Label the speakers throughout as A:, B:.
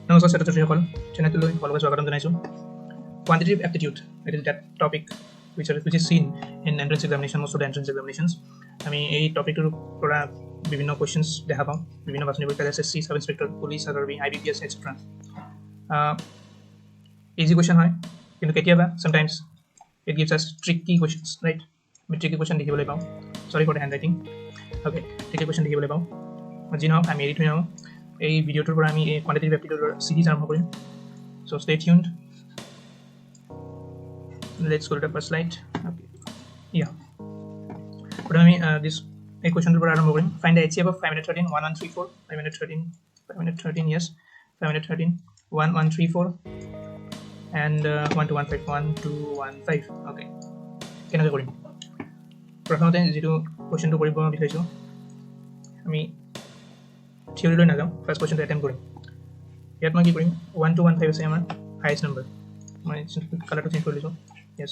A: নমস্কাৰ ছাত্ৰ ছাত্ৰীসকল, চেনেলটোলৈ সকলোকে স্বাগতম জনাইছোঁ। Quantitative aptitude, it is that topic which is seen in entrance examination, most of the entrance examinations. আমি এই টপিকটোৰ পৰা বিভিন্ন কুৱেশ্যনছ দেখা পাওঁ, বিভিন্ন বাছনি পৰীক্ষা SSC, sub inspector, police, army, IBPS, etc. Easy question হয়, কিন্তু কেতিয়াবা sometimes it gives us tricky questions, right? আমি tricky question দেখিবলৈ পাওঁ। Sorry for the handwriting. Okay, tricky question দেখিবলৈ পাওঁ। যি নহওক, আমি এৰি থৈ নাহোঁ। এই ভিডিঅ'টোৰ পৰা আমি এই কোৱান্টিটেটিভ এপ্টিটিউডৰ সিৰিজ আৰম্ভ কৰিম। So stay tuned. Let's go to the first slide. Okay. Yeah. But this equation to aarambho korim. Find the HCF of 513 1134 513 yes 513 1134 and 1215 1215. Okay. কেনেকৈ কৰিম? প্ৰথমতে যেটো কোৱেশ্চনটো কৰিব বিচাৰিছো আমি থিওৰি লৈ নাযাওঁ, ফাৰ্ষ্ট কোৱেশ্চনটো এটেম্প কৰিম। ইয়াত মই কি কৰিম, 1215 আছে আমাৰ হাইয়েষ্ট নম্বৰ। মই কালাৰটো চেঞ্জ কৰি লৈছোঁ। Yes,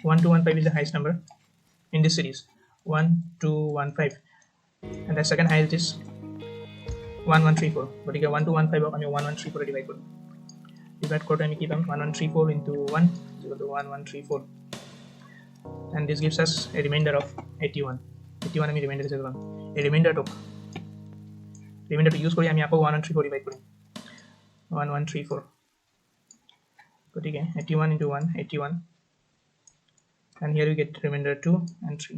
A: 1215 is the highest number in this series. 1215, and the second highest is 1134. গতিকে 1215 আমি 1134 ডিভাইড কৰিম। ডিভাইড কৰোঁতে আমি কি পাম, 1134 into 1 is equal to 1134, and this gives us a remainder of 81. 81 আমি ৰিমাইণ্ডাৰ হিচাপে পাম। এই ৰিমাইণ্ডাৰটো ইউজ কৰি আমি আকৌ 1134 ডিভাইড কৰিম। 1134, গতিকে 81 into 1 81, and here we get remainder 2 and 3.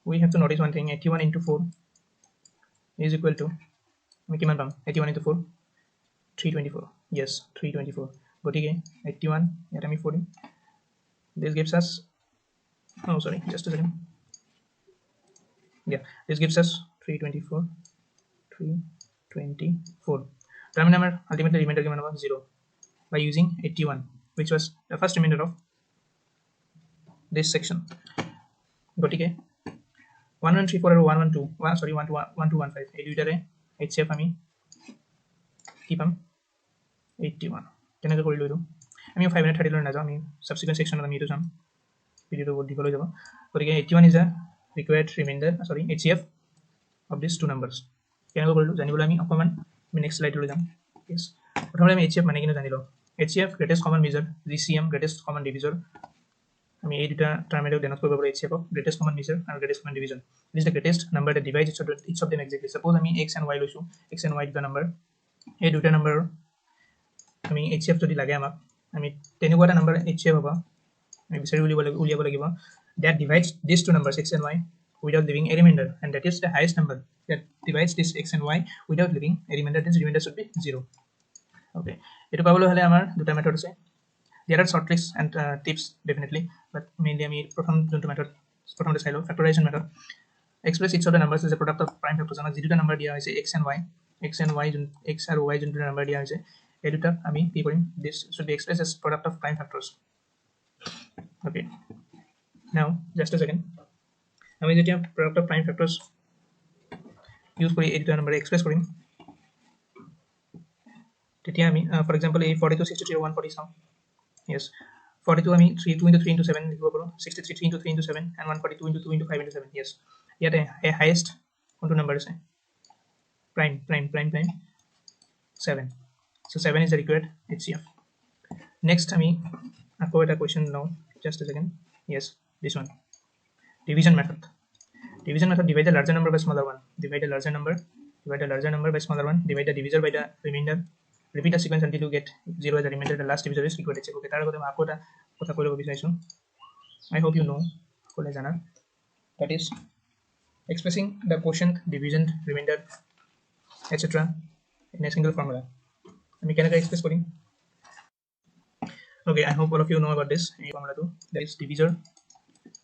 A: We have to notice one thing, 81 into 4 is equal to, we kiman pam 81 into 4 324. Yes, 324. গতিকে 81 yet আমি 40. This gives us, oh sorry, just a second. Yeah, this gives us 324. So number ultimately remainder given about 0 by using 81, which was the first remainder of this section. গতিকে 1134 আৰু 1215 এই দুইটাৰে HCF আমি কি পাম, 81। কেনেকৈ কৰিলোঁ এইটো, আমি 530 লৈ নাযাওঁ, আমি সাবসিকুৱেন্ট সেকশনত আমি এইটো চাম, ভিডিঅ'টো বহুত দীঘল হৈ যাব। গতিকে 81 is a required remainder, HCF of these two numbers। কেনেকৈ কৰিলোঁ জানিবলৈ আমি অকণমান নেক্সট স্লাইডলৈ যাম। Yes, প্ৰথমতে আমি HCF মানে কিনো জানি লওঁ। HCF greatest common measure, GCM greatest common divisor. আমি এই দুটা টাৰ্মেটিক ডেনট কৰিব পাৰোঁ HCF of greatest common measure আৰু greatest common division. This is the greatest number that divides each of them exactly. Suppose আমি x and y লৈছোঁ, x and y দুটা নম্বৰ, এই দুটা নম্বৰৰ আমি HCF যদি লাগে আমাক, আমি তেনেকুৱা এটা নম্বৰ HCF হ'ব আমি বিচাৰি উলিয়াব লাগিব that divides these two numbers x and y without leaving a remainder, and that is the highest number that divides this x and y without leaving a remainder. This remainder should be 0. Okay, এটো পাবলৈ হলে আমাৰ দুটা method আছে। There are short tricks and tips definitely, but mainly আমি প্ৰথম যোনটো method প্ৰথমতে চাই লওঁ, factorization method. Express each of the numbers as a product of prime factors. আমাক যিটো নম্বৰ দিয়া হৈছে x and y x আৰু y যোনটো নম্বৰ দিয়া হৈছে এই দুটা আমি কি কৰিম, this should be expressed as product of prime factors. Okay, now just a second, আমি যেতিয়া product of prime factors use কৰি এই দুটা নম্বৰ এক্সপ্ৰেছ কৰিম, তেতিয়া আমি ফৰ এক্সাম্পল এই 42 63 140 চাওঁ। Yes, 42 আমি 2 into 3 into 7 লিখিব পাৰোঁ, 63 3 into 3 into 7, and 142 into 2 into 5 into 7. Yes, ইয়াতে হাইয়েষ্ট কোনটো নম্বৰ আছে, prime 7. So 7 is the required HCF. Next আমি আকৌ এটা question লওঁ, just a second. Yes, this one, division method. Divide the larger number by smaller one. Divide the larger number by smaller one. Divide the divisor by the remainder. Repeat the sequence until you get 0 as a remainder. The last divisor is required HCF. Okay, তাৰ আগতে মই আকৌ এটা কথা কৈ ল'ব বিচাৰিছোঁ। I hope you know, সকলোৱে জানা, that is expressing the quotient, division, remainder, etc. in a single formula. আমি কেনেকৈ express Karim? Okay, I hope all of you know about this formula too. That is divisor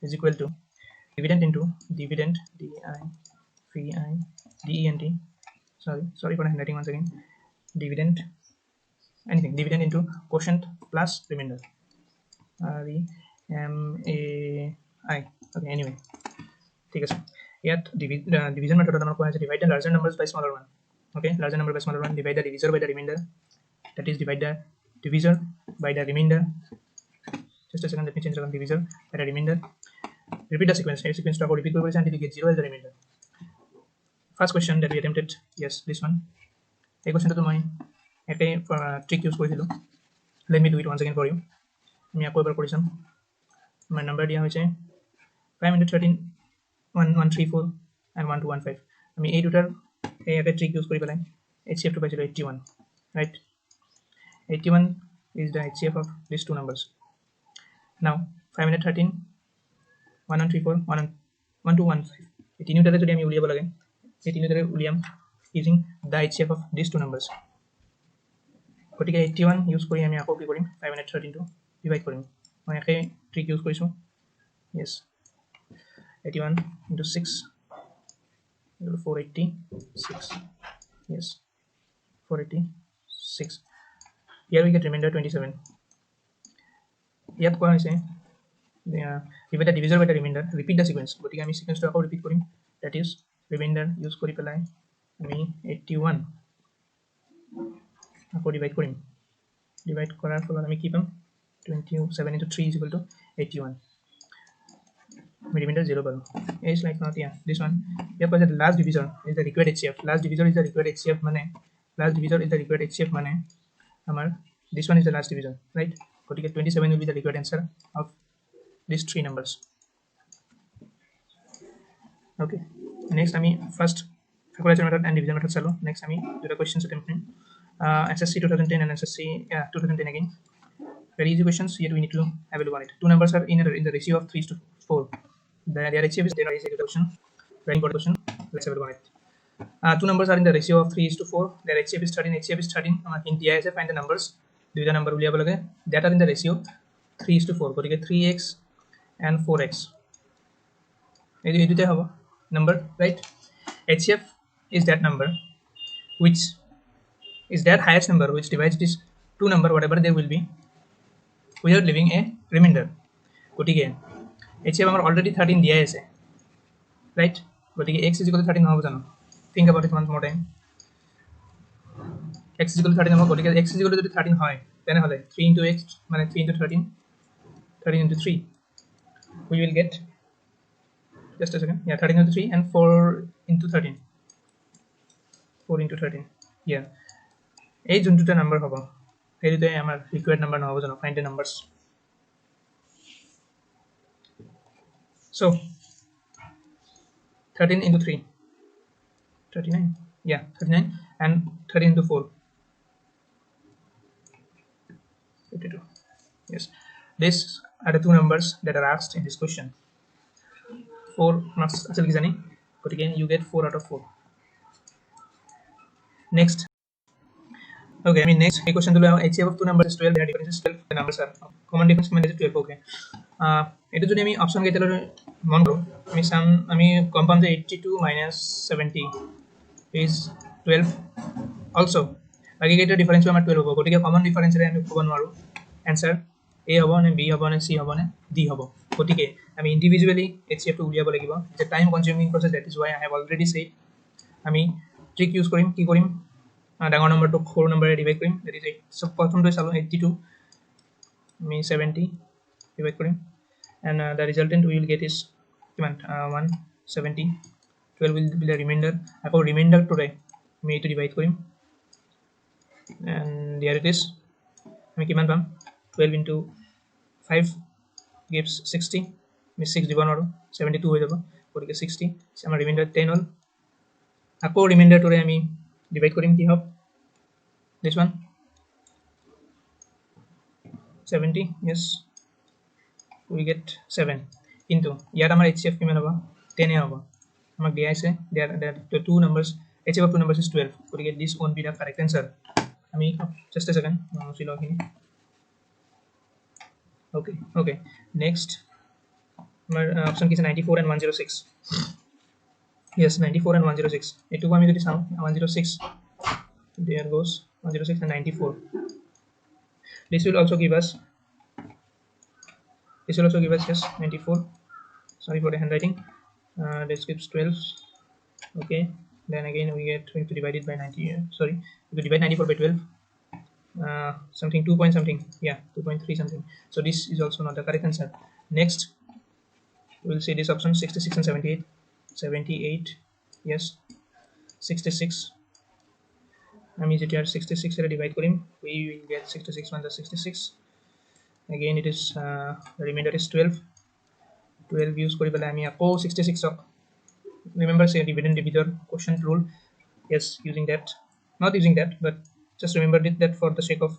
A: is equal to dividend into dividend, DENT. Sorry for handwriting once again. Dividend into quotient plus remainder, REMAI. Okay, anyway, ঠিক আছে। ইয়াত division method আমাৰ কোৱা হৈছে divide the larger numbers by smaller one. Okay, larger number by smaller one. Divide the divisor by the remainder, that is divide the divisor by the remainder. Just a second, let me change the divisor by the remainder. Repeat the sequence. Sequence to repeat until you get 0 as the remainder. First question that we attempted, yes, this one. এই কোৱেশ্চনটো মই একে trick use কৰিছিলোঁ। Let me do it once again for you. আমি আকৌ এবাৰ কৰি চাম। আমাৰ নাম্বাৰ দিয়া হৈছে 513 1134 and 1215। আমি এই দুটাৰ একে ট্ৰিক ইউজ কৰি পেলাই HCF টো পাইছিলোঁ 81, right? 81 is the HCF of these two numbers. Now 513 1134 1215 এই তিনিটাৰে যদি আমি উলিয়াব লাগে, এই তিনিটাৰে উলিয়াম using the HCF of these two numbers. গতিকে 81 ইউজ কৰি আমি আকৌ কি কৰিম, 513 টো ডিভাইড কৰিম। মই একে ট্ৰিক ইউজ কৰিছোঁ। yes 81 into 6 equal to 486. yes 486. here we get remainder 27. ইয়াত কোৱা হৈছে divide the divisor by the remainder, repeat the sequence. গতিকে আমি সিকোয়েন্সটো আকৌ repeat Karim, that is remainder use কৰি পেলাই আমি 81 আকৌ ডিভাইড কৰিম। ডিভাইড কৰাৰ ফলত আমি কি পাম, 27 into 3 is equal to 81. remainder 0 পালো। is like not yeah this one here was the last divisor is the required HCF. last divisor is the required HCF মানে last divisor is the required HCF মানে আমাৰ this one is the last divisor, right? গতিকে 27 will be the required answer of these three numbers. okay, next আমি first factorization method and division method চালো। next আমি দুটা questions attempt Karim, SSC 2010 and SSC 2010 again. very easy questions. Here we need to have a look on it. Two numbers are in the ratio of 3:4. their HCF is there is a question, very important question. Let's have a look on it. Two numbers are in the ratio of 3:4. their HCF is 13. HCF is 13. in DISF find the numbers. দুইটা number উলিয়াব লাগে that are in the ratio 3:4. গতিকে 3x and 4x এই দুইটা হ'ব number, right? HCF is that number which is that highest number which divides this two number whatever there will be without leaving a remainder. গতিকে HCF আমার already 13 দিয়া আছে, right? গতিকে x is equal to 13 নহব জানো? think about it once more time. x is equal to 13 নহব, গতিকে x is equal to যদি 13 হয় তেনেহলে 3 into x মানে 3 into 13 13 into 3 we will get just a second, yeah 13 into 3 and 4 into 13 4 into 13 yeah এই যোনটা number হ'ব এই দুটাই আমাৰ রিকোয়ার্ড নাম্বার নহব জানো? find the numbers. so 13 into 3 39, yeah 39 and 13 into 4 52. yes, these are the two numbers that are asked in this question. 4 marks asal ki jani, but again you get 4 out of 4. next okay, I mean next a question to HCF of two numbers is 12. their difference is 12. the numbers are common difference মানে 12. okay, এটা যদি আমি option কেইটালৈ মন কৰো আমি সাম আমি কম পাম যে 82 minus 70 is 12 also বাকি কেইটা ডিফারেন্স আমাৰ 12 হ'ব। গতিকে কমন ডিফারেন্সৰে আমি ক'ব নোৱাৰো आंसर A হ'ব নে B হ'ব নে C হ'ব নে D হ'ব। গতিকে আমি ইন্ডিভিজুয়ালি HCF টো উলিয়াব লাগিব। যে time consuming process, that is why I have already said আমি ট্ৰিক ইউজ কৰিম। কি কৰিম, ডাঙৰ নম্বৰটো সৰু নম্বৰে ডিভাইড কৰিম, that is 8 সব প্ৰথমটো চালো 82 আমি 70 divide Karim and the resultant we will get is কিমান 170 12 will be the remainder। আকৌ ৰিমাইন্ডাৰ টোৰে আমি এইটো divide Karim and there it is আমি কিমান পাম 12 into 5 gives 60 আমি 6 দিব নোৱাৰো 72 হৈ যাব। গতিকে 60 আমাৰ ৰিমাইন্ডাৰ 10 হ'ল। আকৌ ৰিমাইন্ডাৰ টোৰে আমি ডিভাইড কৰিম কি হ'ব this one 70, yes we get 7 কিন্তু ইয়াত আমাৰ HCF কিমান হ'ব 10 এ হ'ব। আমাক দিয়া আছে the two numbers HCF of two numbers is 12। গতিকে this won't be the correct answer। আমি just a second মুছি লও খিনি। okay next আমাৰ অপশন কি আছে 94 and 106। yes 94 and 106 এটুকু আমি যদি চাও 106 there goes 106 and 94 this will also give us yes 94 sorry for the handwriting this gives 12 okay then again we have to divide it by 90 sorry we divide 94 by 12 something 2 point something, yeah 2.3 something, so this is also not the correct answer। next we will see this option 66 and 78 yes 66 আমি যেতিয়া 66 এৰে divide Karim we will get 66 1 66 again it is the remainder is 12 use কৰি পেলাই আমি আকৌ 66 ক remember say dividend divisor quotient rule, yes, using that, not using that, but just remember that for the sake of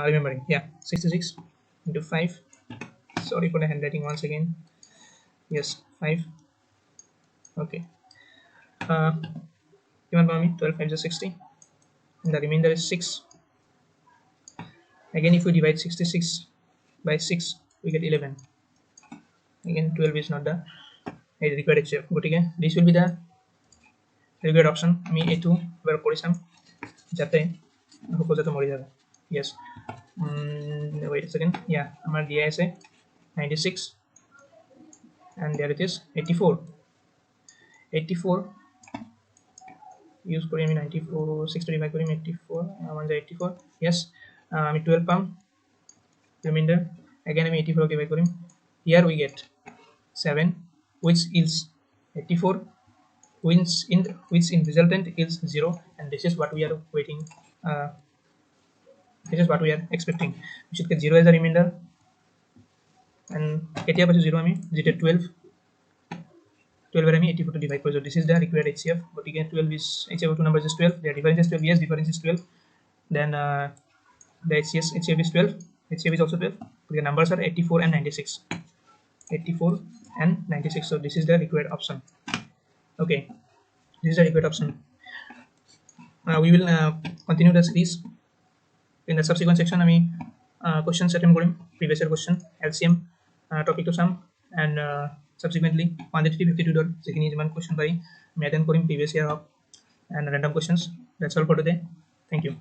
A: remembering. Yeah, 66 into 5, sorry for the handwriting once again, yes, 5, okay, given by me 12 5 is 60 and the remainder is 6. Again if we divide 66 by 6 we get 11. Again 12 is not the required HCF, but again this will be the required option. আমি এইটো এবাৰ কৰি চাম যাতে সকলোতে মৰি যাবে. Yes, wait a second, yeah, আমাৰ দিয়া আছে 96 and there it is 84 use কৰি আমি 94 6 ডিভাইড কৰিম 84 1 84, yes, আমি 12 পাম remainder, again আমি 84 divide Karim, here we get 7 which is 84 which in resultant is 0, and this is what we are waiting, this is what we are expecting. We should get 0 as a remainder, and ketia paise 0 ami jeta 12 এর আমি 84 to divide করেছো. This is the required HCF, but again 12 is HCF of two numbers is 12, their difference is 12, yes, difference is 12, then the HCF is 12, HCF is also 12, the numbers are 84 and 96, 84 and 96, so this is the required option. Okay, this is the required option. We will continue the series in the subsequent section. আমি questions attempt Karim, previous year question, LCM topic to sum, and subsequently 150 52 dot যিখিনি যিমান question পাৰি আমি attend Karim previous year of and random questions. That's all for today. Thank you.